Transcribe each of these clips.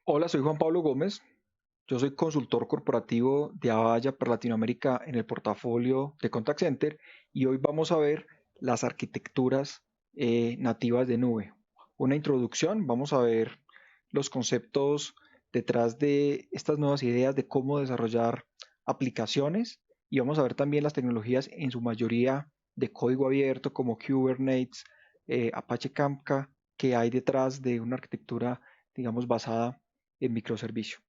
Hola, soy Juan Pablo Gómez. Yo soy consultor corporativo de Avaya para Latinoamérica en el portafolio de Contact Center y hoy vamos a ver las arquitecturas nativas de nube. Una introducción, vamos a ver los conceptos detrás de estas nuevas ideas de cómo desarrollar aplicaciones y vamos a ver también las tecnologías en su mayoría de código abierto como Kubernetes, Apache Kafka, que hay detrás de una arquitectura, digamos, basada en microservicio.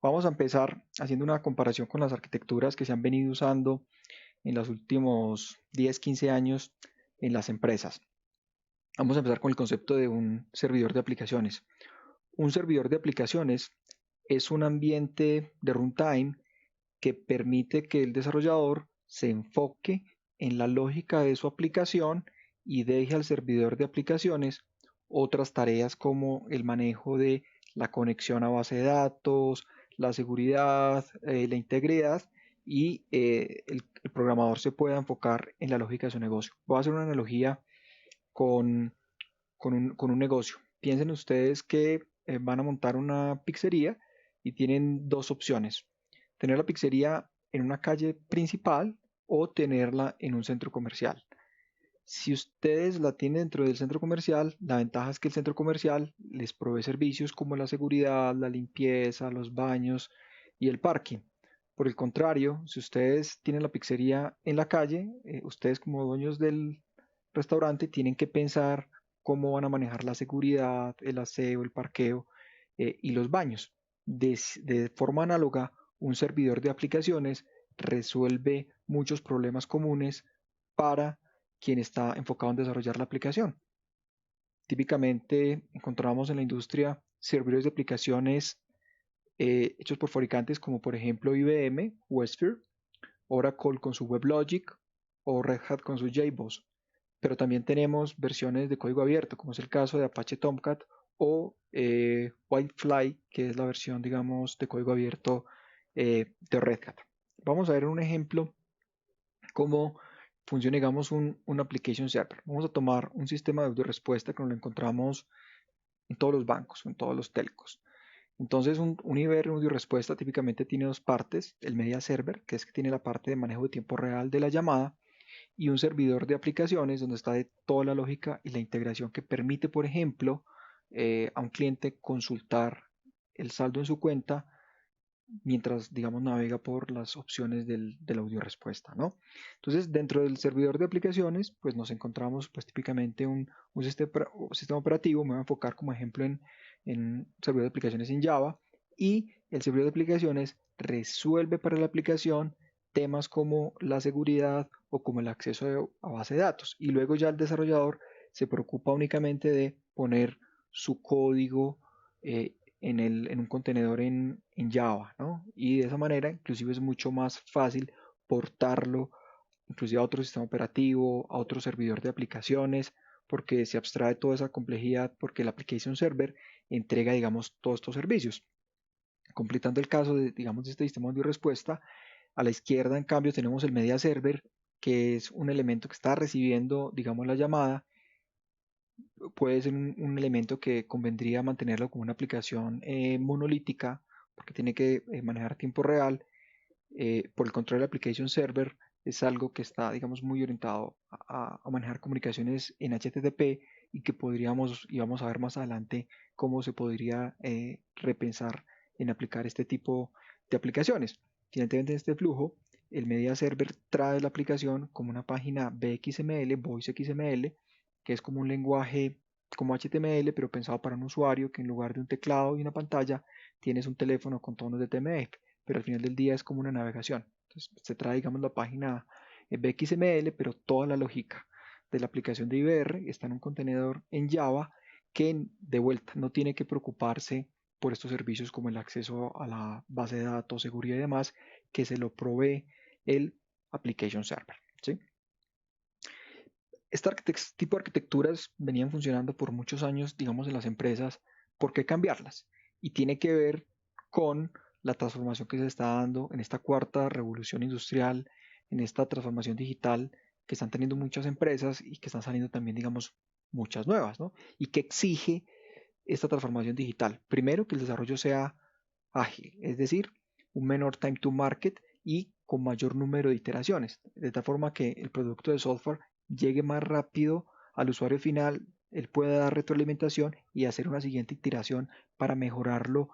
Vamos a empezar haciendo una comparación con las arquitecturas que se han venido usando en los últimos 10, 15 años en las empresas. Vamos a empezar con el concepto de un servidor de aplicaciones. Un servidor de aplicaciones es un ambiente de runtime que permite que el desarrollador se enfoque en la lógica de su aplicación y deje al servidor de aplicaciones otras tareas como el manejo de la conexión a base de datos, la seguridad, la integridad y el programador se pueda enfocar en la lógica de su negocio. Voy a hacer una analogía con, con un negocio. Piensen ustedes que van a montar una pizzería y tienen dos opciones: tener la pizzería en una calle principal o tenerla en un centro comercial. Si ustedes la tienen dentro del centro comercial, la ventaja es que el centro comercial les provee servicios como la seguridad, la limpieza, los baños y el parking. Por el contrario, si ustedes tienen la pizzería en la calle, ustedes como dueños del restaurante tienen que pensar cómo van a manejar la seguridad, el aseo, el parqueo y los baños. De forma análoga, un servidor de aplicaciones resuelve muchos problemas comunes para quien está enfocado en desarrollar la aplicación. Típicamente encontramos en la industria servidores de aplicaciones hechos por fabricantes como por ejemplo IBM, Westfield, Oracle con su WebLogic o Red Hat con su JBoss. Pero también tenemos versiones de código abierto, como es el caso de Apache Tomcat o Whitefly, que es la versión, digamos, de código abierto de Red Hat. Vamos a ver un ejemplo cómo funciona, digamos, un application server. Vamos a tomar un sistema de audio respuesta que lo encontramos en todos los bancos, en todos los telcos. Entonces, un IBR, un audio respuesta, típicamente tiene dos partes: el media server, que es que tiene la parte de manejo de tiempo real de la llamada, y un servidor de aplicaciones donde está de toda la lógica y la integración que permite, por ejemplo, a un cliente consultar el saldo en su cuenta mientras, digamos, navega por las opciones del audio respuesta, ¿no? Entonces, dentro del servidor de aplicaciones, pues nos encontramos, pues típicamente un sistema operativo. Me voy a enfocar como ejemplo en servidor de aplicaciones en Java, y el servidor de aplicaciones resuelve para la aplicación temas como la seguridad o como el acceso a base de datos. Y luego ya el desarrollador se preocupa únicamente de poner su código en un contenedor en Java, ¿no? Y de esa manera, inclusive es mucho más fácil portarlo, inclusive a otro sistema operativo, a otro servidor de aplicaciones, porque se abstrae toda esa complejidad, porque el application server entrega, digamos, todos estos servicios. Completando el caso de, digamos, de este sistema de respuesta, a la izquierda, en cambio, tenemos el media server, que es un elemento que está recibiendo, digamos, la llamada. Puede ser un elemento que convendría mantenerlo como una aplicación monolítica, porque tiene que manejar tiempo real. Por el contrario, el application server es algo que está, digamos, muy orientado a manejar comunicaciones en HTTP, y que podríamos, y vamos a ver más adelante cómo se podría repensar en aplicar este tipo de aplicaciones. Evidentemente, en este flujo, el media server trae la aplicación como una página BXML, Voice XML, que es como un lenguaje como HTML, pero pensado para un usuario que en lugar de un teclado y una pantalla, tienes un teléfono con tonos de TMF, pero al final del día es como una navegación. Entonces se trae, digamos, la página BXML, pero toda la lógica de la aplicación de IBR está en un contenedor en Java, que de vuelta no tiene que preocuparse por estos servicios como el acceso a la base de datos, seguridad y demás, que se lo provee el application server, ¿sí? Este tipo de arquitecturas venían funcionando por muchos años, digamos, en las empresas. ¿Por qué cambiarlas? Y tiene que ver con la transformación que se está dando en esta cuarta revolución industrial, en esta transformación digital que están teniendo muchas empresas y que están saliendo también, digamos, muchas nuevas, ¿no? Y que exige esta transformación digital? Primero, que el desarrollo sea ágil, es decir, un menor time to market y con mayor número de iteraciones, de tal forma que el producto de software llegue más rápido al usuario final, él pueda dar retroalimentación y hacer una siguiente iteración para mejorarlo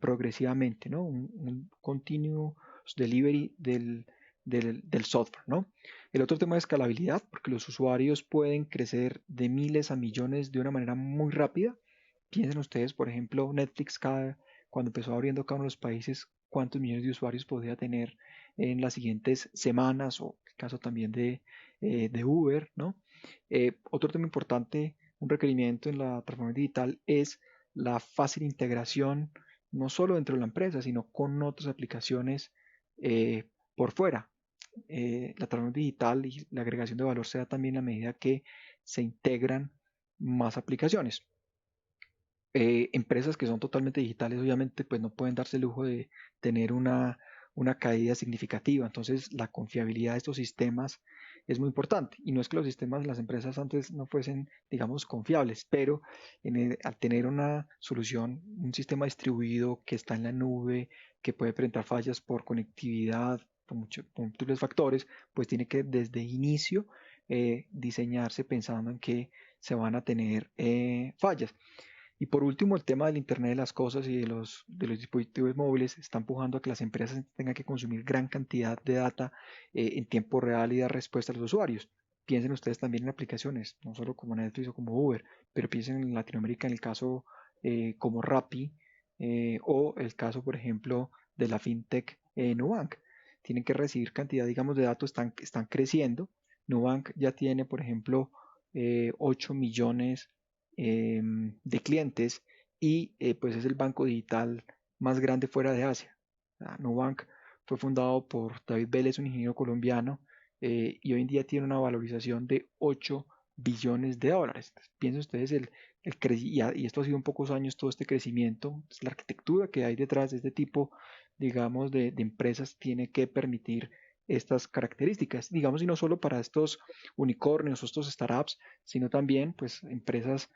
progresivamente, ¿no? Un continuous delivery del software, ¿no? El otro tema es escalabilidad, porque los usuarios pueden crecer de miles a millones de una manera muy rápida. Piensen ustedes, por ejemplo, Netflix cuando empezó abriendo cada uno de los países, cuántos millones de usuarios podría tener en las siguientes semanas, o el caso también de Uber, ¿no? Otro tema importante, un requerimiento en la transformación digital es la fácil integración, no solo dentro de la empresa, sino con otras aplicaciones por fuera. La transformación digital y la agregación de valor se da también a medida que se integran más aplicaciones. Empresas que son totalmente digitales, obviamente, pues no pueden darse el lujo de tener una caída significativa. Entonces, la confiabilidad de estos sistemas es muy importante. Y no es que los sistemas de las empresas antes no fuesen, digamos, confiables, pero al tener una solución, un sistema distribuido que está en la nube, que puede presentar fallas por conectividad, por múltiples factores, pues tiene que desde inicio diseñarse pensando en que se van a tener fallas. Y por último, el tema del Internet de las cosas y de los dispositivos móviles está empujando a que las empresas tengan que consumir gran cantidad de data en tiempo real y dar respuesta a los usuarios. Piensen ustedes también en aplicaciones, no solo como Netflix o como Uber, pero piensen en Latinoamérica en el caso como Rappi o el caso, por ejemplo, de la fintech Nubank. Tienen que recibir cantidad, digamos, de datos, están creciendo. Nubank ya tiene, por ejemplo, 8 millones de clientes y pues es el banco digital más grande fuera de Asia. Nubank fue fundado por David Vélez, un ingeniero colombiano, y hoy en día tiene una valorización de 8 billones de dólares. Entonces, piensen ustedes y esto ha sido en pocos años todo este crecimiento, pues, la arquitectura que hay detrás de este tipo, digamos, de empresas tiene que permitir estas características, digamos, y no solo para estos unicornios o estos startups, sino también pues empresas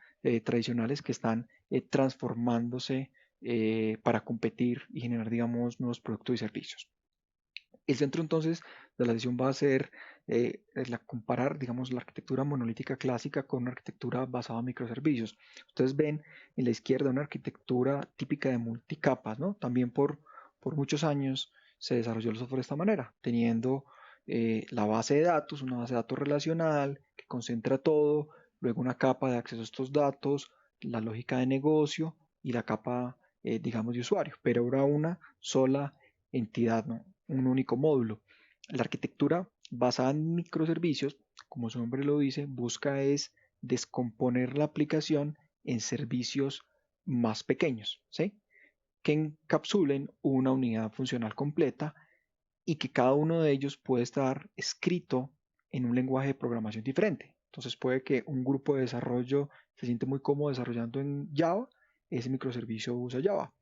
tradicionales que están transformándose para competir y generar, digamos, nuevos productos y servicios. El centro entonces de la decisión va a ser comparar, digamos, la arquitectura monolítica clásica con una arquitectura basada en microservicios. Ustedes ven en la izquierda una arquitectura típica de multicapas, ¿no? También por muchos años se desarrolló el software de esta manera, teniendo la base de datos, una base de datos relacional que concentra todo, luego una capa de acceso a estos datos, la lógica de negocio y la capa, digamos, de usuario, pero ahora una sola entidad, ¿no? Un único módulo. La arquitectura basada en microservicios, como su nombre lo dice, busca es descomponer la aplicación en servicios más pequeños, ¿sí? Que encapsulen una unidad funcional completa y que cada uno de ellos puede estar escrito en un lenguaje de programación diferente. Entonces puede que un grupo de desarrollo se siente muy cómodo desarrollando en Java, ese microservicio usa Java.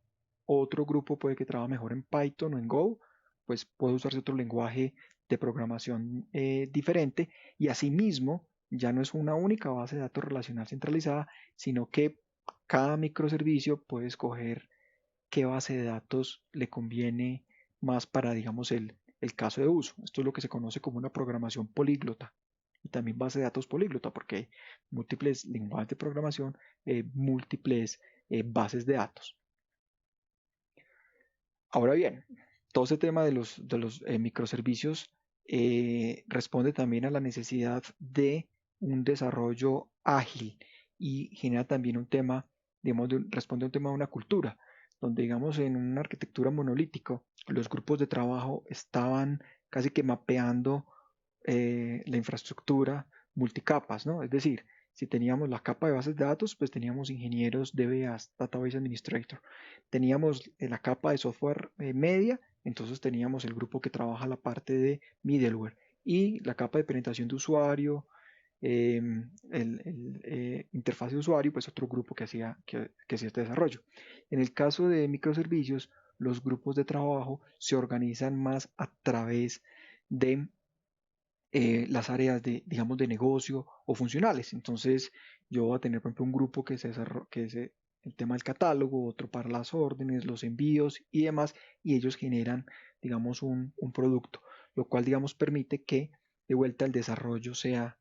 Otro grupo puede que trabaje mejor en Python o en Go, pues puede usarse otro lenguaje de programación diferente, y asimismo ya no es una única base de datos relacional centralizada, sino que cada microservicio puede escoger qué base de datos le conviene más para, digamos, el caso de uso. Esto es lo que se conoce como una programación políglota. Y también base de datos políglota, porque hay múltiples lenguajes de programación, múltiples bases de datos. Ahora bien, todo ese tema de los microservicios responde también a la necesidad de un desarrollo ágil y genera también un tema, digamos, responde a un tema de una cultura, donde, digamos, en una arquitectura monolítica, los grupos de trabajo estaban casi que mapeando la infraestructura multicapas, ¿no? Es decir, si teníamos la capa de bases de datos, pues teníamos ingenieros DBAs, Database Administrator. Teníamos la capa de software media, entonces teníamos el grupo que trabaja la parte de middleware. Y la capa de penetración de usuario, interfaz de usuario, pues otro grupo que hacía este desarrollo. En el caso de microservicios, los grupos de trabajo se organizan más a través de las áreas de, digamos, de negocio o funcionales. Entonces, yo voy a tener, por ejemplo, un grupo que se el tema del catálogo, otro para las órdenes, los envíos y demás, y ellos generan, digamos, un producto, lo cual, digamos, permite que de vuelta el desarrollo sea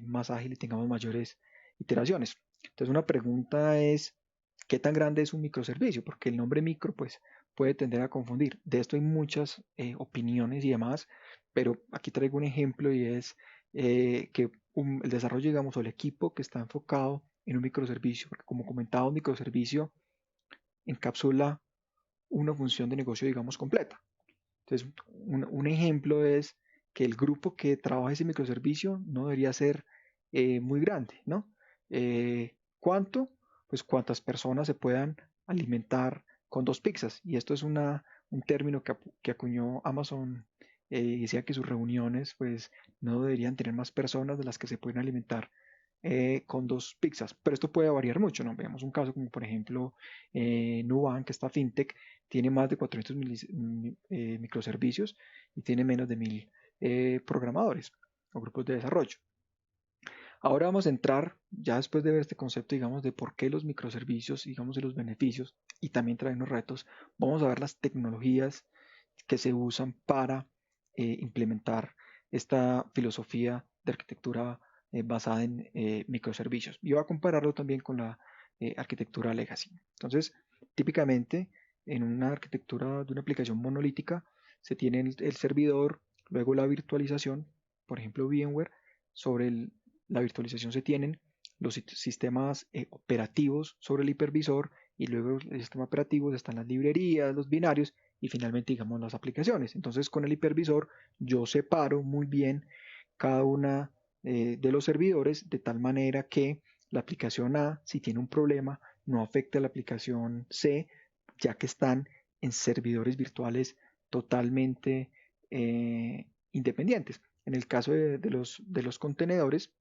más ágil y tengamos mayores iteraciones. Entonces, una pregunta es, ¿qué tan grande es un microservicio? Porque el nombre micro, pues, puede tender a confundir. De esto hay muchas opiniones y demás, pero aquí traigo un ejemplo y es que el desarrollo, digamos, o el equipo que está enfocado en un microservicio, porque como comentaba, un microservicio encapsula una función de negocio, digamos, completa. Entonces, un ejemplo es que el grupo que trabaja ese microservicio no debería ser muy grande, ¿no? ¿Cuánto? Pues cuántas personas se puedan alimentar con dos pizzas. Y esto es un término que acuñó Amazon y decía que sus reuniones pues no deberían tener más personas de las que se pueden alimentar con dos pizzas. Pero esto puede variar mucho, ¿no? Veamos un caso como por ejemplo Nubank, esta fintech, tiene más de 400 microservicios y tiene menos de 1000 programadores o grupos de desarrollo. Ahora vamos a entrar, ya después de ver este concepto, digamos, de por qué los microservicios, digamos, de los beneficios y también traen los retos, vamos a ver las tecnologías que se usan para implementar esta filosofía de arquitectura basada en microservicios. Y voy a compararlo también con la arquitectura legacy. Entonces, típicamente en una arquitectura de una aplicación monolítica se tiene el servidor, luego la virtualización, por ejemplo VMware, sobre la virtualización se tienen los sistemas operativos sobre el hipervisor y luego el sistema operativo están las librerías, los binarios y finalmente digamos las aplicaciones. Entonces con el hipervisor yo separo muy bien cada una de los servidores de tal manera que la aplicación A, si tiene un problema, no afecte a la aplicación C, ya que están en servidores virtuales totalmente independientes. En el caso de los contenedores,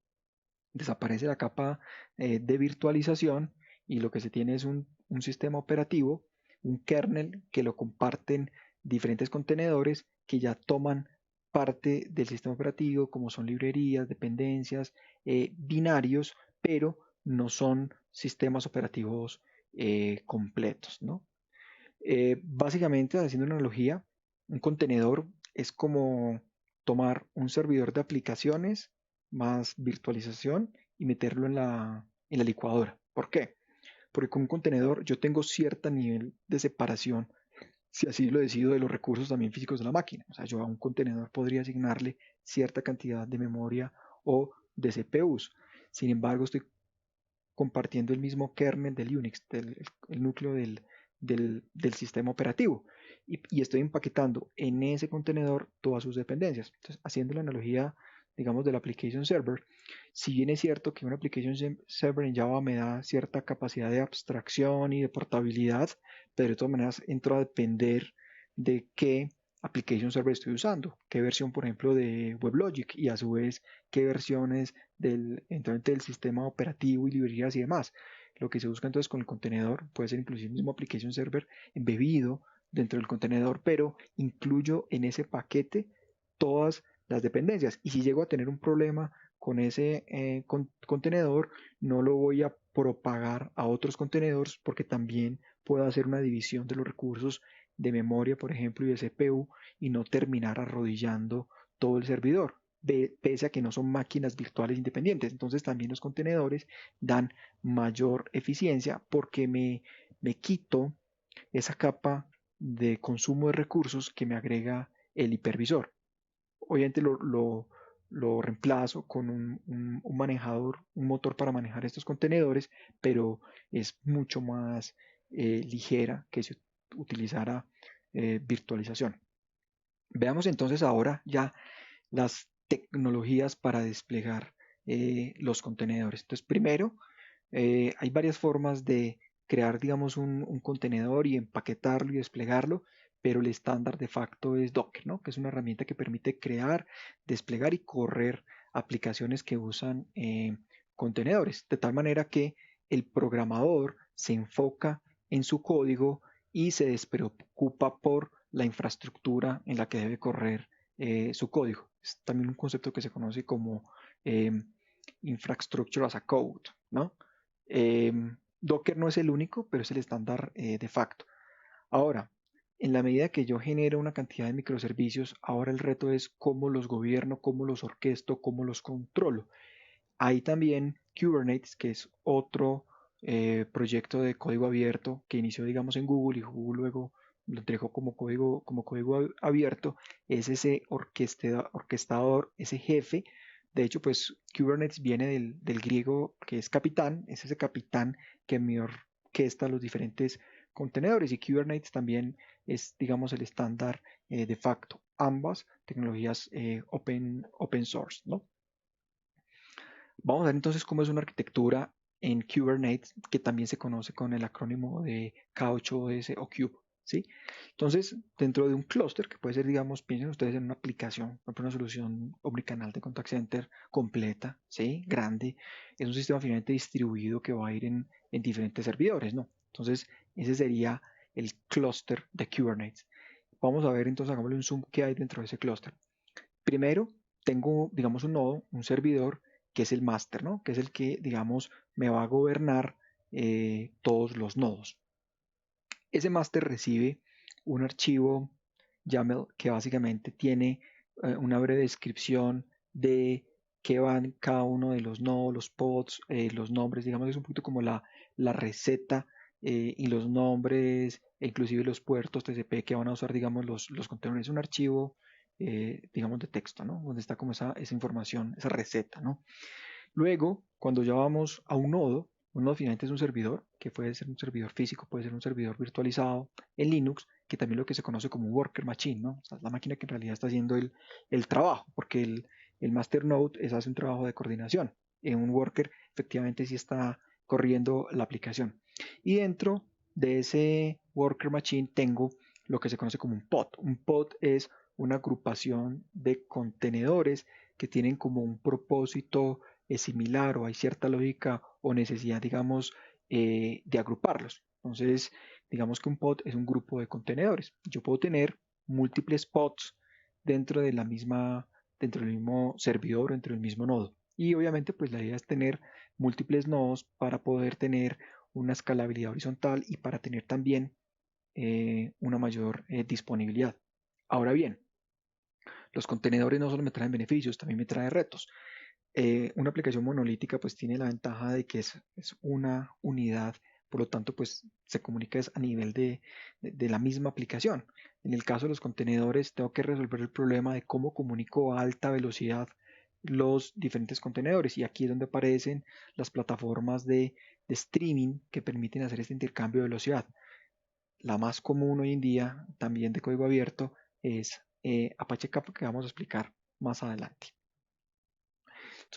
desaparece la capa de virtualización y lo que se tiene es un sistema operativo, un kernel que lo comparten diferentes contenedores que ya toman parte del sistema operativo, como son librerías, dependencias, binarios, pero no son sistemas operativos completos, ¿no? Básicamente, haciendo una analogía, un contenedor es como tomar un servidor de aplicaciones más virtualización y meterlo en la licuadora. ¿Por qué? Porque con un contenedor yo tengo cierto nivel de separación, si así lo decido, de los recursos también físicos de la máquina. O sea, yo a un contenedor podría asignarle cierta cantidad de memoria o de CPUs. Sin embargo, estoy compartiendo el mismo kernel del Unix, el núcleo del sistema operativo. Y estoy empaquetando en ese contenedor todas sus dependencias. Entonces, haciendo la analogía, digamos, del application server, si bien es cierto que una application server en Java me da cierta capacidad de abstracción y de portabilidad, pero de todas maneras entro a depender de qué application server estoy usando, qué versión, por ejemplo, de WebLogic y a su vez qué versiones del sistema operativo y librerías y demás. Lo que se busca entonces con el contenedor puede ser inclusive el mismo application server embebido dentro del contenedor, pero incluyo en ese paquete todas las dependencias. Y si llego a tener un problema con ese contenedor, no lo voy a propagar a otros contenedores porque también puedo hacer una división de los recursos de memoria, por ejemplo, y de CPU y no terminar arrodillando todo el servidor, pese a que no son máquinas virtuales independientes. Entonces también los contenedores dan mayor eficiencia porque me quito esa capa de consumo de recursos que me agrega el hipervisor. Obviamente lo reemplazo con un manejador, un motor para manejar estos contenedores, pero es mucho más ligera que si utilizara virtualización. Veamos entonces ahora ya las tecnologías para desplegar los contenedores. Entonces, primero, hay varias formas de crear, digamos, un contenedor y empaquetarlo y desplegarlo, pero el estándar de facto es Docker, ¿no? Que es una herramienta que permite crear, desplegar y correr aplicaciones que usan contenedores, de tal manera que el programador se enfoca en su código y se despreocupa por la infraestructura en la que debe correr su código. Es también un concepto que se conoce como infrastructure as a code, ¿no? Docker no es el único, pero es el estándar de facto. Ahora, en la medida que yo genero una cantidad de microservicios, ahora el reto es cómo los gobierno, cómo los orquesto, cómo los controlo. Hay también Kubernetes, que es otro proyecto de código abierto que inició, digamos, en Google y Google luego lo entregó como código abierto. Es ese orquestador, ese jefe. De hecho, pues Kubernetes viene del griego que es capitán, es ese capitán que me orquesta los diferentes contenedores y Kubernetes también es, digamos, el estándar de facto. Ambas tecnologías open source, ¿no? Vamos a ver entonces cómo es una arquitectura en Kubernetes, que también se conoce con el acrónimo de K8s o Kube, ¿sí? Entonces, dentro de un clúster, que puede ser, digamos, piensen ustedes en una aplicación, por ejemplo, una solución omnicanal de contact center completa, ¿sí? Grande, es un sistema finalmente distribuido que va a ir en diferentes servidores, ¿no? Entonces, ese sería el clúster de Kubernetes. Vamos a ver entonces, hagámosle un zoom, qué hay dentro de ese clúster. Primero, tengo, digamos, un nodo, un servidor, que es el master, ¿no? Que es el que, digamos, me va a gobernar todos los nodos. Ese master recibe un archivo YAML que básicamente tiene una breve descripción de qué van cada uno de los nodos, los pods, los nombres, digamos, es un poquito como la receta y los nombres, e inclusive los puertos TCP que van a usar, digamos, los contenedores. Es un archivo, digamos, de texto, ¿no? Donde está como esa información, esa receta, ¿no? Luego, cuando ya vamos a un nodo finalmente es un servidor, que puede ser un servidor físico, puede ser un servidor virtualizado en Linux, que también lo que se conoce como un worker machine, ¿no? O sea, la máquina que en realidad está haciendo el trabajo, porque el master node hace un trabajo de coordinación. En un worker efectivamente sí está corriendo la aplicación. Y dentro de ese worker machine tengo lo que se conoce como un pod. Un pod es una agrupación de contenedores que tienen como un propósito es similar o hay cierta lógica o necesidad, digamos, de agruparlos. Entonces, digamos que un pod es un grupo de contenedores. Yo puedo tener múltiples pods dentro de la misma, dentro del mismo servidor, dentro del mismo nodo. Y obviamente, pues la idea es tener múltiples nodos para poder tener una escalabilidad horizontal y para tener también una mayor disponibilidad. Ahora bien, los contenedores no solo me traen beneficios, también me traen retos. Una aplicación monolítica pues tiene la ventaja de que es una unidad, por lo tanto pues se comunica a nivel de la misma aplicación. En el caso de los contenedores tengo que resolver el problema de cómo comunico a alta velocidad los diferentes contenedores y aquí es donde aparecen las plataformas de streaming que permiten hacer este intercambio de velocidad. La más común hoy en día, también de código abierto, es Apache Kafka que vamos a explicar más adelante.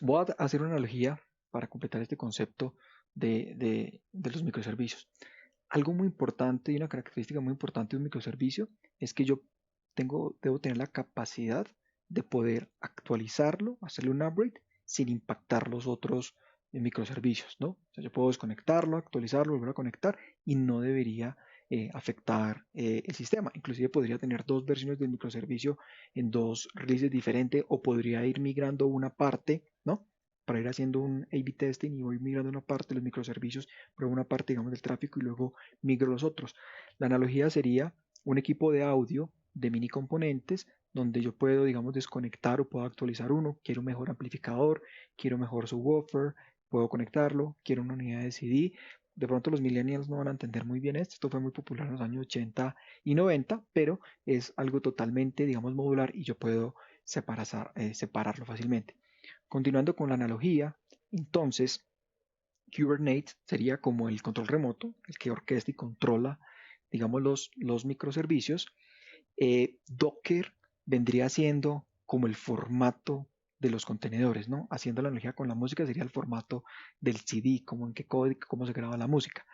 Voy a hacer una analogía para completar este concepto de los microservicios. Algo muy importante y una característica muy importante de un microservicio es que yo debo tener la capacidad de poder actualizarlo, hacerle un upgrade sin impactar los otros microservicios, ¿no? O sea, yo puedo desconectarlo, actualizarlo, volver a conectar y no debería afectar el sistema. Inclusive podría tener dos versiones del microservicio en dos releases diferentes o podría ir migrando una parte, ¿no? Para ir haciendo un A/B testing y voy migrando una parte de los microservicios, pruebo una parte, digamos, del tráfico y luego migro los otros. La analogía sería un equipo de audio de mini componentes donde yo puedo, digamos, desconectar o puedo actualizar uno. Quiero un mejor amplificador, quiero mejor subwoofer, puedo conectarlo, quiero una unidad de CD. De pronto los millennials no van a entender muy bien esto. Esto fue muy popular en los años 80 y 90, pero es algo totalmente, digamos, modular y yo puedo separarlo fácilmente. Continuando con la analogía, entonces Kubernetes sería como el control remoto, el que orquesta y controla, digamos, los microservicios. Docker vendría siendo como el formato de los contenedores, ¿no? Haciendo la analogía con la música sería el formato del CD, como en qué código, cómo se graba la música.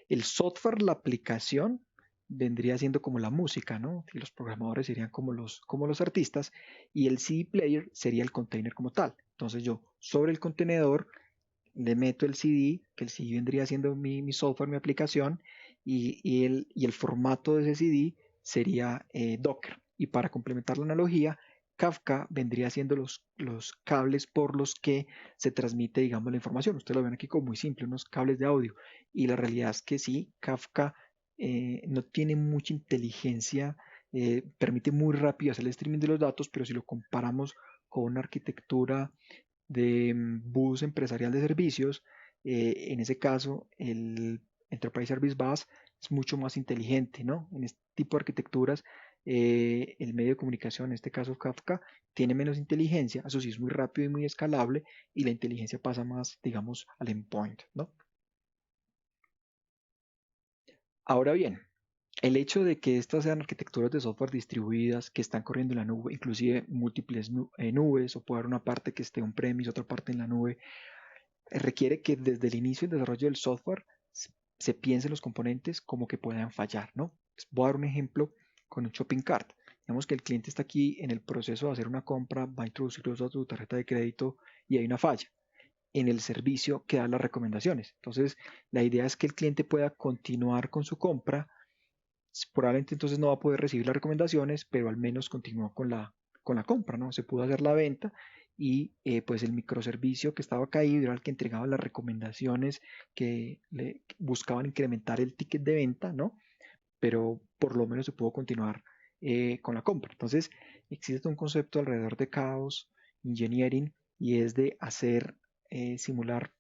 El software, la aplicación, vendría siendo como la música, ¿no? Y los programadores serían como los artistas y el CD player sería el container como tal. Entonces yo sobre el contenedor le meto el CD, que el CD vendría siendo mi software, mi aplicación, y el formato de ese CD sería Docker. Y para complementar la analogía, Kafka vendría siendo los cables por los que se transmite, digamos, la información. Ustedes lo ven aquí como muy simple, unos cables de audio. Y la realidad es que sí, Kafka no tiene mucha inteligencia, permite muy rápido hacer el streaming de los datos, pero si lo comparamos con una arquitectura de bus empresarial de servicios, en ese caso el Enterprise Service Bus es mucho más inteligente, ¿no? En este tipo de arquitecturas, el medio de comunicación, en este caso Kafka, tiene menos inteligencia, eso sí es muy rápido y muy escalable, y la inteligencia pasa más, digamos, al endpoint, ¿no? Ahora bien, el hecho de que estas sean arquitecturas de software distribuidas que están corriendo en la nube, inclusive múltiples nubes, o puede haber una parte que esté on-premise, otra parte en la nube, requiere que desde el inicio del desarrollo del software se piensen los componentes como que puedan fallar, ¿no? Voy a dar un ejemplo con un shopping cart. Digamos que el cliente está aquí en el proceso de hacer una compra, va a introducir los datos de su tarjeta de crédito y hay una falla en el servicio que da las recomendaciones. Entonces, la idea es que el cliente pueda continuar con su compra. Probablemente entonces no va a poder recibir las recomendaciones, pero al menos continuó con la compra, ¿no? Se pudo hacer la venta y pues el microservicio que estaba caído era el que entregaba las recomendaciones que le buscaban incrementar el ticket de venta, ¿no? Pero por lo menos se pudo continuar con la compra. Entonces, existe un concepto alrededor de caos engineering y es de hacer, simular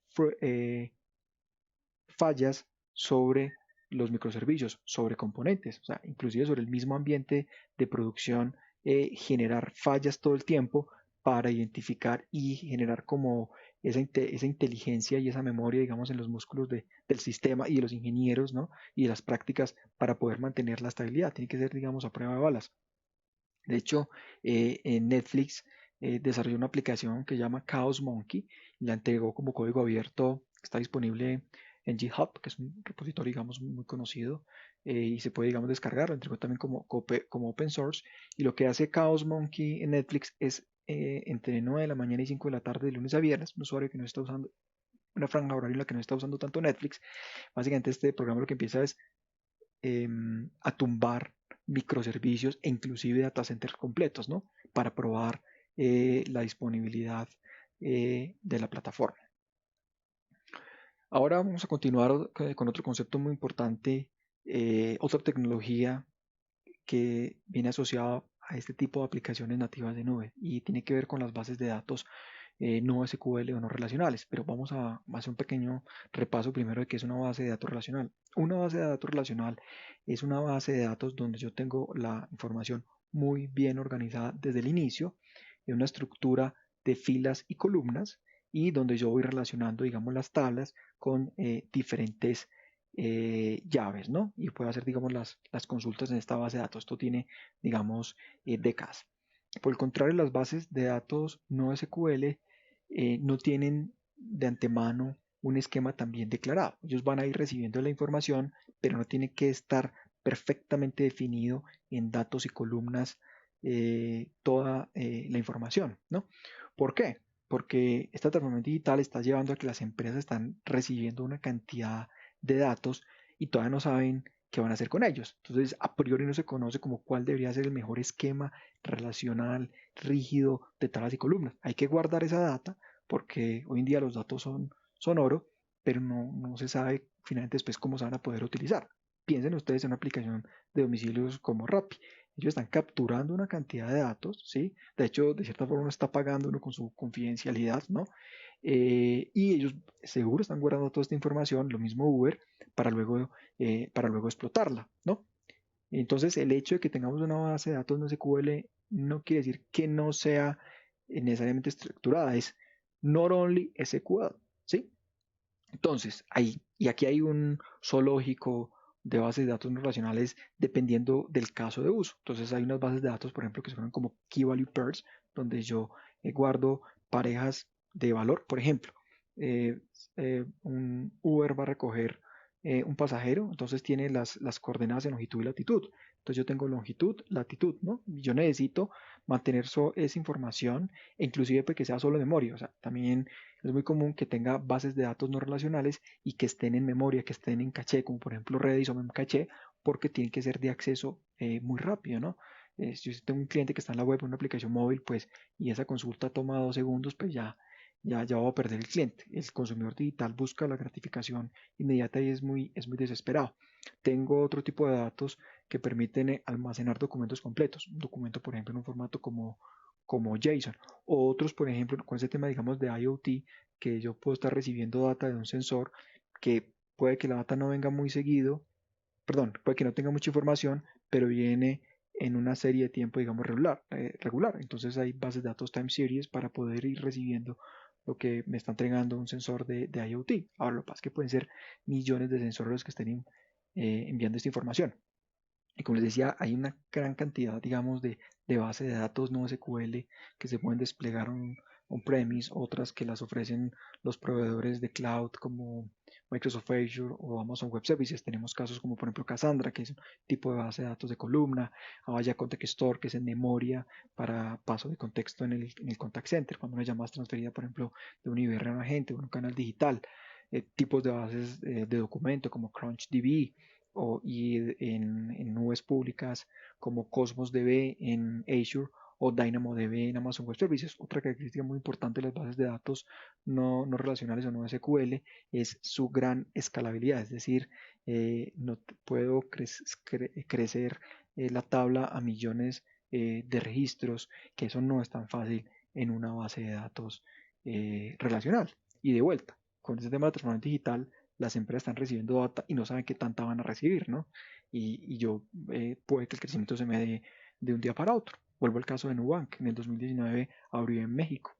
fallas sobre los microservicios, sobre componentes, o sea, inclusive sobre el mismo ambiente de producción, generar fallas todo el tiempo para identificar y generar como esa inteligencia y esa memoria, digamos, en los músculos del sistema y de los ingenieros, ¿no? Y de las prácticas para poder mantener la estabilidad. Tiene que ser, digamos, a prueba de balas. De hecho, en Netflix desarrolló una aplicación que se llama Chaos Monkey, y la entregó como código abierto, está disponible en GitHub, que es un repositorio, digamos, muy conocido, y se puede, digamos, descargar, lo entregó también como open source, y lo que hace Chaos Monkey en Netflix es entre 9 de la mañana y 5 de la tarde, de lunes a viernes, un usuario que no está usando, una franja horaria en la que no está usando tanto Netflix, básicamente este programa lo que empieza es a tumbar microservicios e inclusive data centers completos, ¿no? Para probar la disponibilidad de la plataforma. Ahora vamos a continuar con otro concepto muy importante, otra tecnología que viene asociada a este tipo de aplicaciones nativas de nube y tiene que ver con las bases de datos no SQL o no relacionales, pero vamos a hacer un pequeño repaso primero de qué es una base de datos relacional. Una base de datos relacional es una base de datos donde yo tengo la información muy bien organizada desde el inicio, en una estructura de filas y columnas y donde yo voy relacionando, digamos, las tablas con diferentes llaves, ¿no? Y puedo hacer, digamos, las consultas en esta base de datos. Esto tiene, digamos, décadas. Por el contrario, las bases de datos no SQL no tienen de antemano un esquema tan bien declarado. Ellos van a ir recibiendo la información, pero no tiene que estar perfectamente definido en datos y columnas toda la información, ¿no? ¿Por qué? Porque esta transformación digital está llevando a que las empresas están recibiendo una cantidad de datos y todavía no saben qué van a hacer con ellos. Entonces, a priori no se conoce como cuál debería ser el mejor esquema relacional, rígido, de tablas y columnas. Hay que guardar esa data porque hoy en día los datos son oro, pero no se sabe finalmente después cómo se van a poder utilizar. Piensen ustedes en una aplicación de domicilios como Rappi. Ellos están capturando una cantidad de datos, ¿sí? De hecho, de cierta forma uno está pagando uno con su confidencialidad, ¿no? Y ellos seguro están guardando toda esta información, lo mismo Uber, para luego explotarla, ¿no? Entonces, el hecho de que tengamos una base de datos no SQL no quiere decir que no sea necesariamente estructurada, es not only SQL, ¿sí? Entonces, y aquí hay un zoológico de bases de datos no relacionales dependiendo del caso de uso. Entonces, hay unas bases de datos, por ejemplo, que se llaman como Key Value Pairs, donde yo guardo parejas de valor. Por ejemplo, eh, un Uber va a recoger un pasajero, entonces tiene las coordenadas de longitud y latitud. Entonces, yo tengo longitud, latitud, ¿no? Y yo necesito mantener esa información, e inclusive pues, que sea solo memoria. O sea, también es muy común que tenga bases de datos no relacionales y que estén en memoria, que estén en caché, como por ejemplo Redis o Memcache, porque tienen que ser de acceso muy rápido, ¿no? Si yo tengo un cliente que está en la web, en una aplicación móvil, pues, y esa consulta toma 2 segundos, pues ya va a perder el cliente. El consumidor digital busca la gratificación inmediata y es muy desesperado. Tengo otro tipo de datos que permiten almacenar documentos completos. Un documento, por ejemplo, en un formato como JSON. O otros, por ejemplo, con ese tema, digamos, de IoT, que yo puedo estar recibiendo data de un sensor que puede que la data no venga muy seguido, perdón, puede que no tenga mucha información, pero viene en una serie de tiempo, digamos, regular. Entonces hay bases de datos time series para poder ir recibiendo lo que me está entregando un sensor de IoT. Ahora, lo que pasa es que pueden ser millones de sensores los que estén enviando esta información. Y como les decía, hay una gran cantidad, digamos, de bases de datos no SQL que se pueden desplegar on-premise, otras que las ofrecen los proveedores de cloud como Microsoft Azure o Amazon Web Services. Tenemos casos como, por ejemplo, Cassandra, que es un tipo de base de datos de columna, Avaya Context Store, que es en memoria para paso de contexto en el contact center, cuando una llamada es transferida, por ejemplo, de un IVR a un agente o un canal digital. Tipos de bases de documento como CrunchDB, y en nubes públicas como Cosmos DB en Azure o DynamoDB en Amazon Web Services. Otra característica muy importante de las bases de datos no relacionales o no SQL es su gran escalabilidad, es decir, no puedo crecer la tabla a millones de registros, que eso no es tan fácil en una base de datos relacional. Y de vuelta, con este tema de transformación digital, las empresas están recibiendo data y no saben qué tanta van a recibir, ¿no? Y yo, puede que el crecimiento se me dé de un día para otro. Vuelvo al caso de Nubank, en el 2019 abrió en México.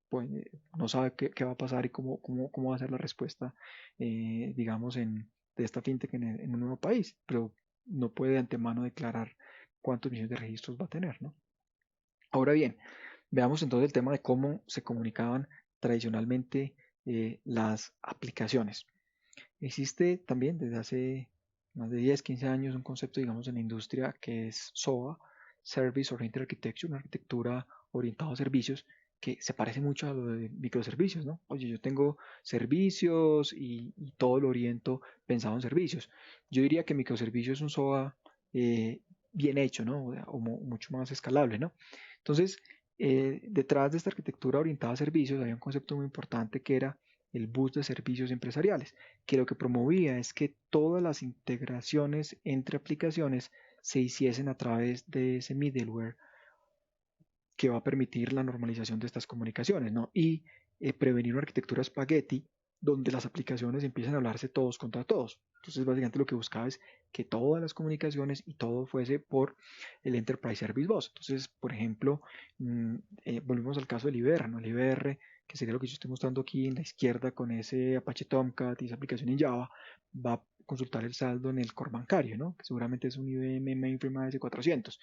Pues no sabe qué va a pasar y cómo va a ser la respuesta, digamos, de esta fintech en un nuevo país, pero no puede de antemano declarar cuántos millones de registros va a tener, ¿no? Ahora bien, veamos entonces el tema de cómo se comunicaban tradicionalmente las aplicaciones. Existe también desde hace más de 10, 15 años un concepto, digamos, en la industria que es SOA, Service Oriented Architecture, una arquitectura orientada a servicios que se parece mucho a lo de microservicios, ¿no? Oye, yo tengo servicios y todo lo oriento pensado en servicios. Yo diría que microservicios es un SOA eh, bien hecho, ¿no? O mucho más escalable, ¿no? Entonces, detrás de esta arquitectura orientada a servicios había un concepto muy importante que era el bus de servicios empresariales, que lo que promovía es que todas las integraciones entre aplicaciones se hiciesen a través de ese middleware que va a permitir la normalización de estas comunicaciones, ¿no? Y prevenir una arquitectura spaghetti donde las aplicaciones empiezan a hablarse todos contra todos. Entonces, básicamente lo que buscaba es que todas las comunicaciones y todo fuese por el Enterprise Service Bus. Entonces, por ejemplo, volvemos al caso del IBR, ¿no? El IBR, que sería lo que yo estoy mostrando aquí en la izquierda con ese Apache Tomcat y esa aplicación en Java, va a consultar el saldo en el core bancario, ¿no? Que seguramente es un IBM Mainframe AS400.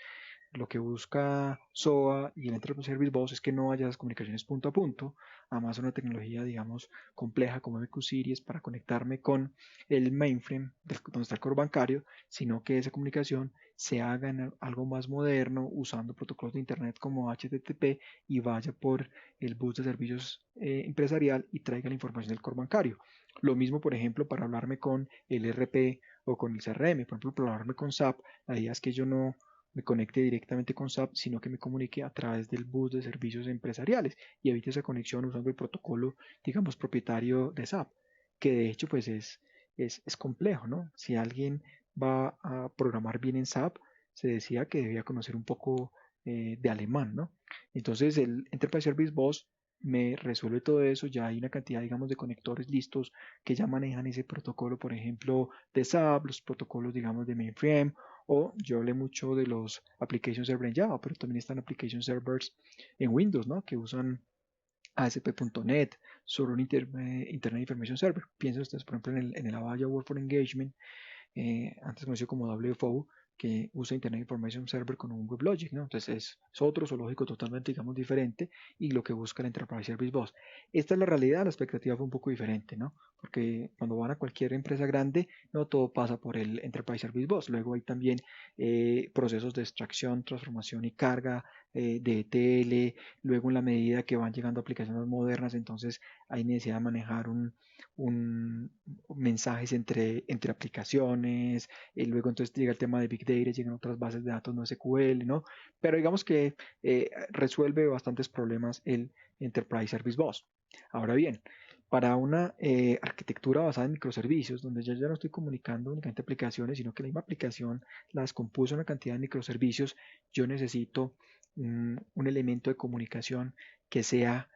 Lo que busca SOA y el Enterprise Service Bus es que no haya las comunicaciones punto a punto. Además, una tecnología, digamos, compleja como MQ-Series para conectarme con el mainframe donde está el core bancario, sino que esa comunicación se haga en algo más moderno usando protocolos de Internet como HTTP y vaya por el bus de servicios empresarial y traiga la información del core bancario. Lo mismo, por ejemplo, para hablarme con el RP o con el CRM. Por ejemplo, para hablarme con SAP, la idea es que yo no me conecte directamente con SAP, sino que me comunique a través del bus de servicios empresariales y evite esa conexión usando el protocolo, digamos, propietario de SAP, que de hecho pues es complejo, ¿no? Si alguien va a programar bien en SAP, se decía que debía conocer un poco de alemán, ¿no? Entonces el Enterprise Service Bus me resuelve todo eso, ya hay una cantidad, digamos, de conectores listos que ya manejan ese protocolo, por ejemplo, de SAP, los protocolos, digamos, de mainframe, o yo hablé mucho de los application servers en Java, pero también están application servers en Windows, ¿no? Que usan ASP.NET, sobre un Internet Information Server. Piensen ustedes, por ejemplo, en el Avaya Work for Engagement, antes conocido como WFO, que usa Internet Information Server con un WebLogic, ¿no? Entonces es otro zoológico totalmente, digamos, diferente y lo que busca el Enterprise Service Bus. Esta es la realidad, la expectativa fue un poco diferente, ¿no? Porque cuando van a cualquier empresa grande, no todo pasa por el Enterprise Service Bus. Luego hay también procesos de extracción, transformación y carga de ETL. Luego, en la medida que van llegando aplicaciones modernas, entonces hay necesidad de manejar un, mensajes entre aplicaciones, y luego entonces llega el tema de Big Data, llegan otras bases de datos no SQL, ¿no? Pero digamos que resuelve bastantes problemas el Enterprise Service Bus. Ahora bien, para una arquitectura basada en microservicios, donde yo ya no estoy comunicando únicamente aplicaciones, sino que la misma aplicación las compuso una cantidad de microservicios, yo necesito un elemento de comunicación que sea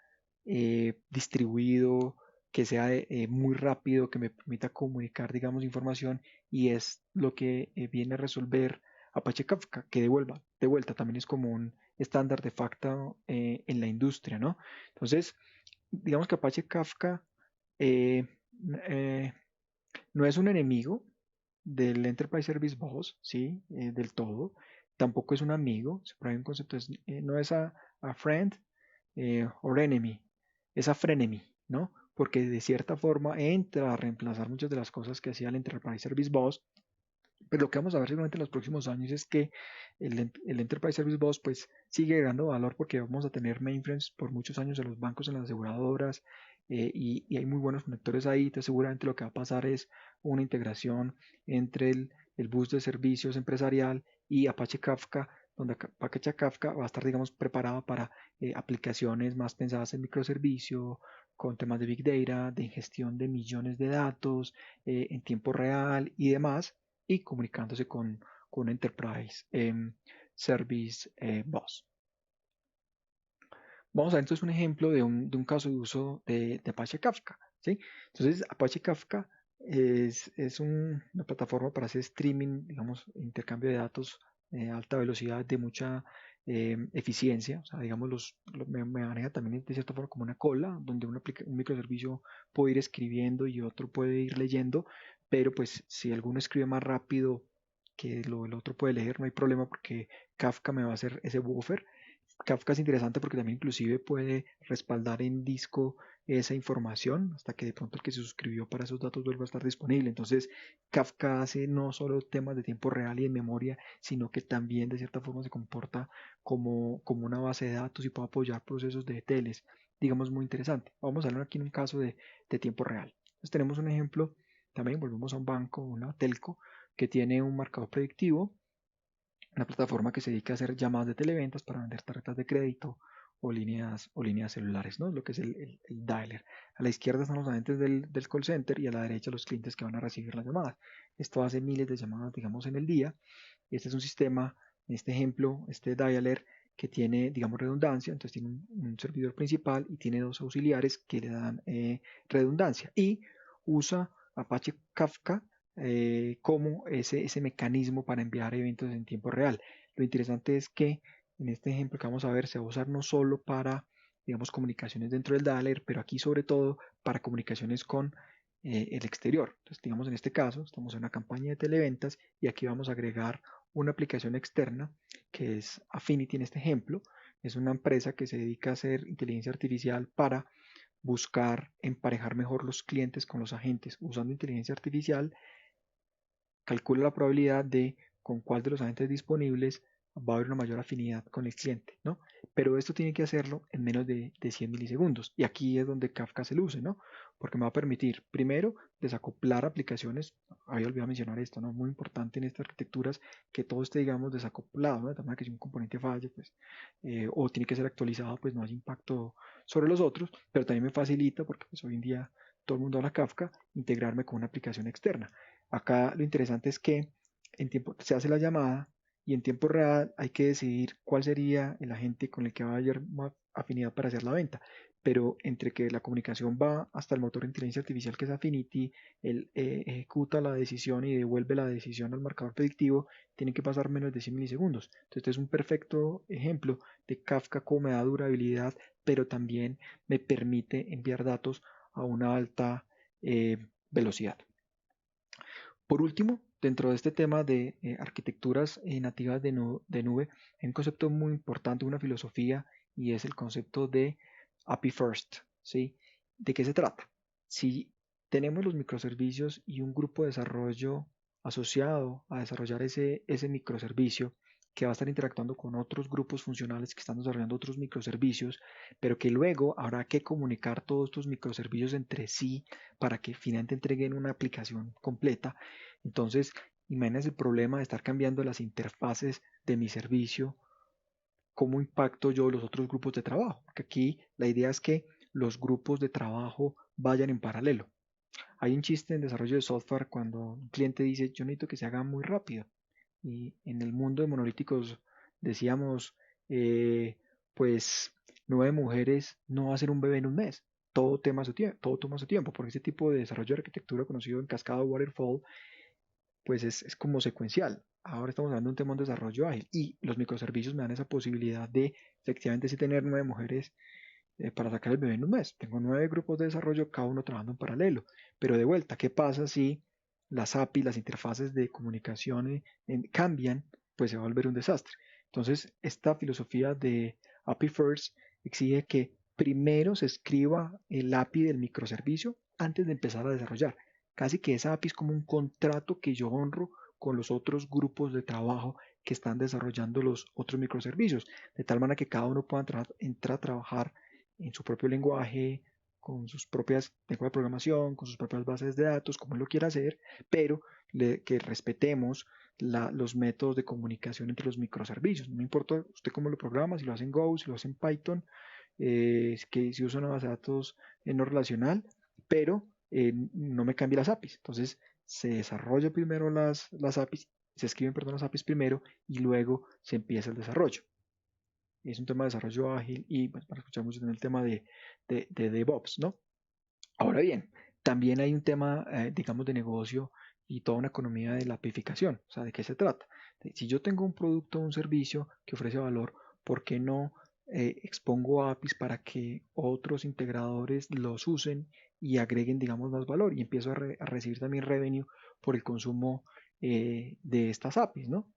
distribuido, que sea muy rápido, que me permita comunicar, digamos, información, y es lo que viene a resolver Apache Kafka, que de vuelta también es como un estándar de facto en la industria, ¿no? Entonces, digamos que Apache Kafka eh, eh, no es un enemigo del Enterprise Service Bus, ¿sí? Del todo. Tampoco es un amigo, siempre hay un concepto, no es a friend or enemy, es a frenemy, ¿no? Porque de cierta forma entra a reemplazar muchas de las cosas que hacía el Enterprise Service Bus, pero lo que vamos a ver seguramente en los próximos años es que el Enterprise Service Bus pues sigue agregando valor, porque vamos a tener mainframes por muchos años en los bancos, en las aseguradoras, y hay muy buenos conectores ahí. Entonces seguramente lo que va a pasar es una integración entre el bus de servicios empresarial y Apache Kafka, donde Apache Kafka va a estar, digamos, preparado para aplicaciones más pensadas en microservicio, con temas de Big Data, de ingestión de millones de datos en tiempo real y demás, y comunicándose con Enterprise Service Bus. Vamos a ver entonces un ejemplo de un caso de uso de Apache Kafka, ¿sí? Entonces, Apache Kafka una plataforma para hacer streaming, digamos, intercambio de datos a alta velocidad, de mucha eficiencia. O sea, digamos, me maneja también de cierta forma como una cola, donde un microservicio puede ir escribiendo y otro puede ir leyendo, pero pues si alguno escribe más rápido que el otro puede leer, no hay problema, porque Kafka me va a hacer ese buffer. Kafka es interesante porque también inclusive puede respaldar en disco esa información hasta que de pronto el que se suscribió para esos datos vuelva a estar disponible. Entonces, Kafka hace no solo temas de tiempo real y en memoria, sino que también de cierta forma se comporta como una base de datos y puede apoyar procesos de ETLs, digamos, muy interesante. Vamos a hablar aquí en un caso de tiempo real. Entonces, tenemos un ejemplo, también volvemos a un banco, una telco, que tiene un marcador predictivo, una plataforma que se dedica a hacer llamadas de televentas para vender tarjetas de crédito o líneas celulares, ¿no? Lo que es el dialer. A la izquierda están los agentes del call center, y a la derecha los clientes que van a recibir las llamadas. Esto hace miles de llamadas, digamos, en el día. Este es un sistema, en este ejemplo, este dialer, que tiene, digamos, redundancia. Entonces tiene un servidor principal y tiene dos auxiliares que le dan redundancia, y usa Apache Kafka como ese mecanismo para enviar eventos en tiempo real. Lo interesante es que en este ejemplo que vamos a ver se va a usar no solo para, digamos, comunicaciones dentro del dialer, pero aquí sobre todo para comunicaciones con el exterior. Entonces, digamos, en este caso estamos en una campaña de televentas y aquí vamos a agregar una aplicación externa que es Affinity. En este ejemplo es una empresa que se dedica a hacer inteligencia artificial para buscar emparejar mejor los clientes con los agentes. Usando inteligencia artificial, calcula la probabilidad de con cuál de los agentes disponibles va a haber una mayor afinidad con el cliente, ¿no? Pero esto tiene que hacerlo en menos de 100 milisegundos. Y aquí es donde Kafka se luce, ¿no? Porque me va a permitir, primero, desacoplar aplicaciones. Había olvidado mencionar esto, ¿no? Muy importante en estas arquitecturas que todo esté, digamos, desacoplado, ¿no? De tal manera que si un componente falle, pues, o tiene que ser actualizado, pues no hay impacto sobre los otros. Pero también me facilita, porque pues, hoy en día todo el mundo habla Kafka, integrarme con una aplicación externa. Acá lo interesante es que se hace la llamada, y en tiempo real hay que decidir cuál sería el agente con el que va a haber más afinidad para hacer la venta. Pero entre que la comunicación va hasta el motor de inteligencia artificial, que es Affinity, él ejecuta la decisión y devuelve la decisión al marcador predictivo, tiene que pasar menos de 100 milisegundos. Entonces, este es un perfecto ejemplo de Kafka, como me da durabilidad, pero también me permite enviar datos a una alta velocidad. Por último, dentro de este tema de arquitecturas nativas de nube, hay un concepto muy importante, una filosofía, y es el concepto de API First, ¿sí? ¿De qué se trata? Si tenemos los microservicios y un grupo de desarrollo asociado a desarrollar ese microservicio, que va a estar interactuando con otros grupos funcionales que están desarrollando otros microservicios, pero que luego habrá que comunicar todos estos microservicios entre sí para que finalmente entreguen una aplicación completa. Entonces, imagínense el problema de estar cambiando las interfaces de mi servicio, cómo impacto yo los otros grupos de trabajo, porque aquí la idea es que los grupos de trabajo vayan en paralelo. Hay un chiste en desarrollo de software cuando un cliente dice, yo necesito que se haga muy rápido. Y en el mundo de monolíticos decíamos, pues 9 mujeres no va a ser un bebé en un mes. Todo toma su tiempo, todo toma su tiempo, porque este tipo de desarrollo de arquitectura conocido en cascada waterfall, pues es como secuencial. Ahora estamos hablando de un tema de desarrollo ágil y los microservicios me dan esa posibilidad de efectivamente sí tener 9 mujeres para sacar el bebé en un mes. Tengo 9 grupos de desarrollo, cada uno trabajando en paralelo. Pero de vuelta, ¿qué pasa si las API, las interfaces de comunicación cambian? Pues se va a volver un desastre. Entonces, esta filosofía de API First exige que primero se escriba el API del microservicio antes de empezar a desarrollar. Casi que esa API es como un contrato que yo honro con los otros grupos de trabajo que están desarrollando los otros microservicios, de tal manera que cada uno pueda entrar a trabajar en su propio lenguaje, con sus propias lenguajes de programación, con sus propias bases de datos, como él lo quiera hacer, pero que respetemos los métodos de comunicación entre los microservicios. No me importa usted cómo lo programa, si lo hace en Go, si lo hace en Python, que si usa una base de datos no relacional, pero no me cambie las APIs. Entonces, se desarrolla primero las APIs, se escriben, perdón, las APIs primero y luego se empieza el desarrollo. Es un tema de desarrollo ágil y pues, para escuchar mucho en el tema de DevOps, ¿no? Ahora bien, también hay un tema, digamos, de negocio y toda una economía de la apificación. O sea, ¿de qué se trata? Si yo tengo un producto o un servicio que ofrece valor, ¿por qué no expongo APIs para que otros integradores los usen y agreguen, digamos, más valor? Y empiezo a recibir también revenue por el consumo de estas APIs, ¿no?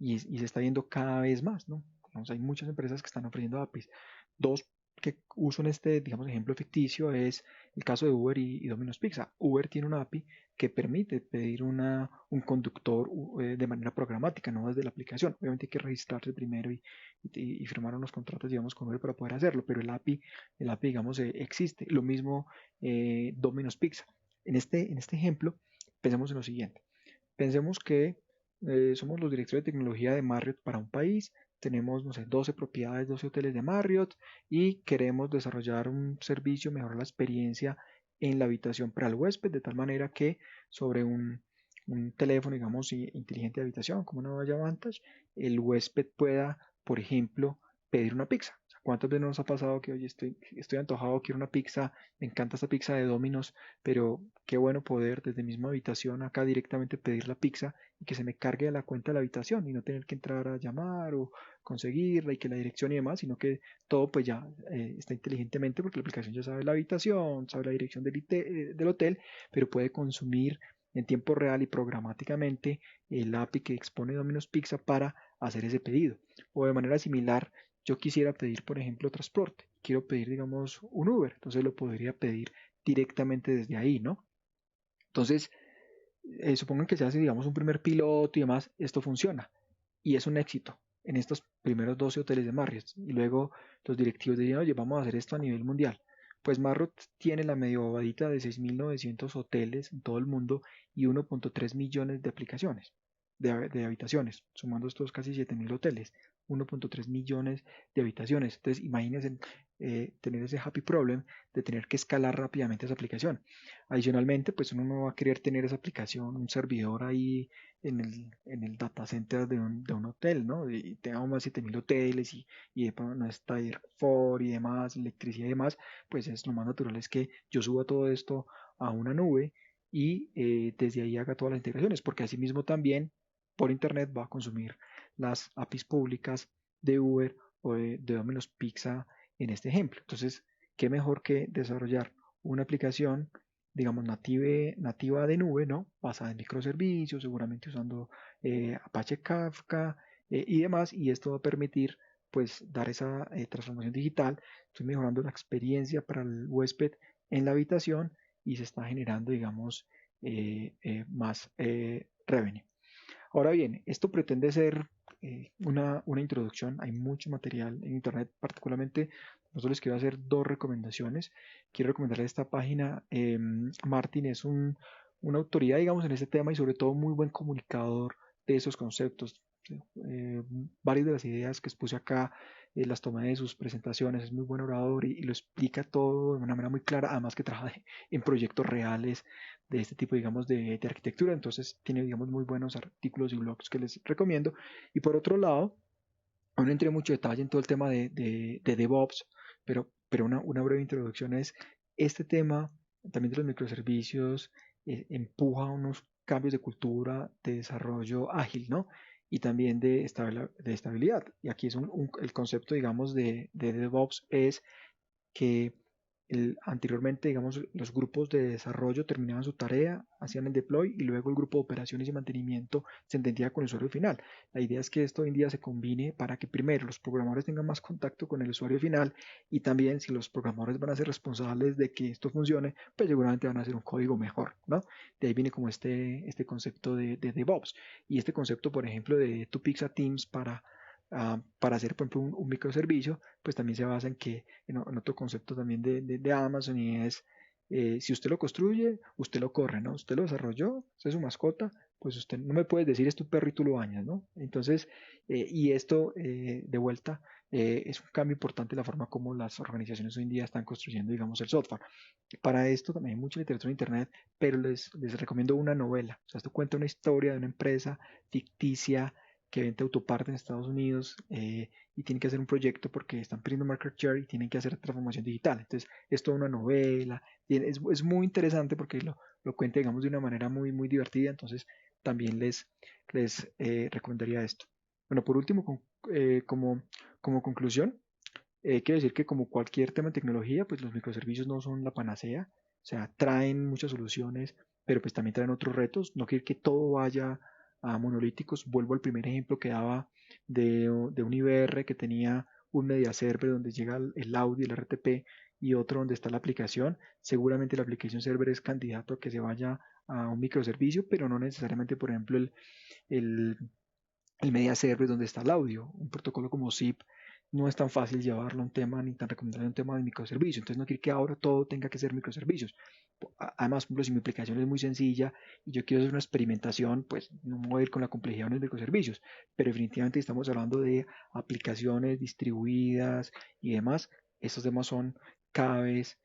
Y se está viendo cada vez más, ¿no? Digamos, hay muchas empresas que están ofreciendo APIs. Dos que uso en este, digamos, ejemplo ficticio es el caso de Uber y Domino's Pizza. Uber tiene una API que permite pedir un conductor de manera programática, no desde la aplicación. Obviamente hay que registrarse primero y firmar unos contratos, digamos, con Uber para poder hacerlo, pero el API digamos, existe. Lo mismo Domino's Pizza. En este ejemplo, pensemos en lo siguiente. Pensemos que somos los directores de tecnología de Marriott para un país, tenemos, no sé, 12 propiedades, 12 hoteles de Marriott y queremos desarrollar un servicio, mejorar la experiencia en la habitación para el huésped, de tal manera que sobre un teléfono, digamos, inteligente de habitación, como una Vaya Vantage, el huésped pueda, por ejemplo, pedir una pizza. O sea, ¿cuántas veces nos ha pasado que, oye, estoy antojado, quiero una pizza, me encanta esta pizza de Domino's, pero qué bueno poder desde misma habitación acá directamente pedir la pizza y que se me cargue a la cuenta de la habitación y no tener que entrar a llamar o conseguirla y que la dirección y demás, sino que todo pues ya está inteligentemente porque la aplicación ya sabe la habitación, sabe la dirección del hotel, pero puede consumir en tiempo real y programáticamente el API que expone Domino's Pizza para hacer ese pedido. O de manera similar, yo quisiera pedir, por ejemplo, transporte. Quiero pedir, digamos, un Uber, entonces lo podría pedir directamente desde ahí, ¿no? Entonces, supongan que se hace, digamos, un primer piloto y demás, esto funciona y es un éxito en estos primeros 12 hoteles de Marriott. Y luego los directivos decían, oye, vamos a hacer esto a nivel mundial. Pues Marriott tiene la medio bobadita de 6.900 hoteles en todo el mundo y 1.3 millones de aplicaciones, de habitaciones, sumando estos casi 7.000 hoteles, 1.3 millones de habitaciones. Entonces, imagínense tener ese happy problem de tener que escalar rápidamente esa aplicación. Adicionalmente, pues uno no va a querer tener esa aplicación, un servidor ahí en el data center de un hotel, ¿no? Y tengamos más de 7.000 hoteles y de pronto no está Airfor y demás, electricidad y demás, pues es lo más natural es que yo suba todo esto a una nube y desde ahí haga todas las integraciones, porque asimismo también por internet va a consumir las APIs públicas de Uber o de Domino's Pizza en este ejemplo. Entonces, ¿qué mejor que desarrollar una aplicación digamos, nativa de nube, ¿no? Basada en microservicios, seguramente usando Apache Kafka y demás, y esto va a permitir, pues, dar esa transformación digital. Estoy mejorando la experiencia para el huésped en la habitación y se está generando, digamos, más revenue. Ahora bien, esto pretende ser una introducción. Hay mucho material en internet, particularmente nosotros les quiero hacer dos recomendaciones. Quiero recomendarles esta página. Martin es una autoridad, digamos, en este tema y sobre todo muy buen comunicador de esos conceptos. Eh, Varias de las ideas que expuse acá las tomé de sus presentaciones, es muy buen orador y lo explica todo de una manera muy clara, además que trabaja en proyectos reales de este tipo, digamos, de arquitectura, entonces tiene, digamos, muy buenos artículos y blogs que les recomiendo. Y por otro lado, no entré mucho detalle en todo el tema de DevOps, pero una breve introducción es este tema también de los microservicios, empuja unos cambios de cultura, de desarrollo ágil, ¿no? Y también de estabilidad. Y aquí es el concepto, digamos, de DevOps es que anteriormente, digamos, los grupos de desarrollo terminaban su tarea, hacían el deploy y luego el grupo de operaciones y mantenimiento se entendía con el usuario final. La idea es que esto hoy en día se combine para que primero los programadores tengan más contacto con el usuario final y también si los programadores van a ser responsables de que esto funcione, pues seguramente van a hacer un código mejor, ¿no? De ahí viene como este concepto de DevOps y este concepto, por ejemplo, de tu Pizza Teams para hacer, por ejemplo, un microservicio, pues también se basa en que en otro concepto también de Amazon y es, si usted lo construye, usted lo corre, ¿no? Usted lo desarrolló, usted es su mascota, pues usted no me puede decir es tu perro y tú lo bañas, ¿no? Entonces, y esto de vuelta es un cambio importante en la forma como las organizaciones hoy en día están construyendo, digamos, el software. Para esto también hay mucha literatura en internet, pero les recomiendo una novela. O sea, esto cuenta una historia de una empresa ficticia que vende autoparte en Estados Unidos y tienen que hacer un proyecto porque están perdiendo market share y tienen que hacer transformación digital. Entonces, es toda una novela, es muy interesante porque lo cuenta, digamos, de una manera muy divertida. Entonces, también les recomendaría esto. Bueno, por último, como conclusión, quiero decir que como cualquier tema de tecnología, pues los microservicios no son la panacea, o sea, traen muchas soluciones, pero pues también traen otros retos. No quiere que todo vaya a monolíticos. Vuelvo al primer ejemplo que daba de un IBR que tenía un media server donde llega el audio, el RTP, y otro donde está la aplicación. Seguramente la aplicación server es candidato a que se vaya a un microservicio, pero no necesariamente, por ejemplo, el, el media server donde está el audio. Un protocolo como ZIP no es tan fácil llevarlo a un tema ni tan recomendable a un tema de microservicios. Entonces no quiere que ahora todo tenga que ser microservicios. Además, por ejemplo, si mi aplicación es muy sencilla y yo quiero hacer una experimentación, pues no me voy a ir con la complejidad de los microservicios. Pero definitivamente estamos hablando de aplicaciones distribuidas y demás. Estos temas son cada vez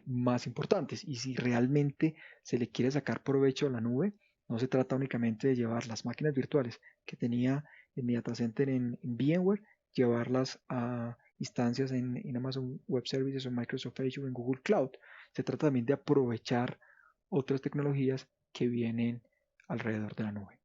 más importantes. Y si realmente se le quiere sacar provecho a la nube, no se trata únicamente de llevar las máquinas virtuales que tenía en mi data center en VMware, llevarlas a instancias en Amazon Web Services o Microsoft Azure o en Google Cloud. Se trata también de aprovechar otras tecnologías que vienen alrededor de la nube.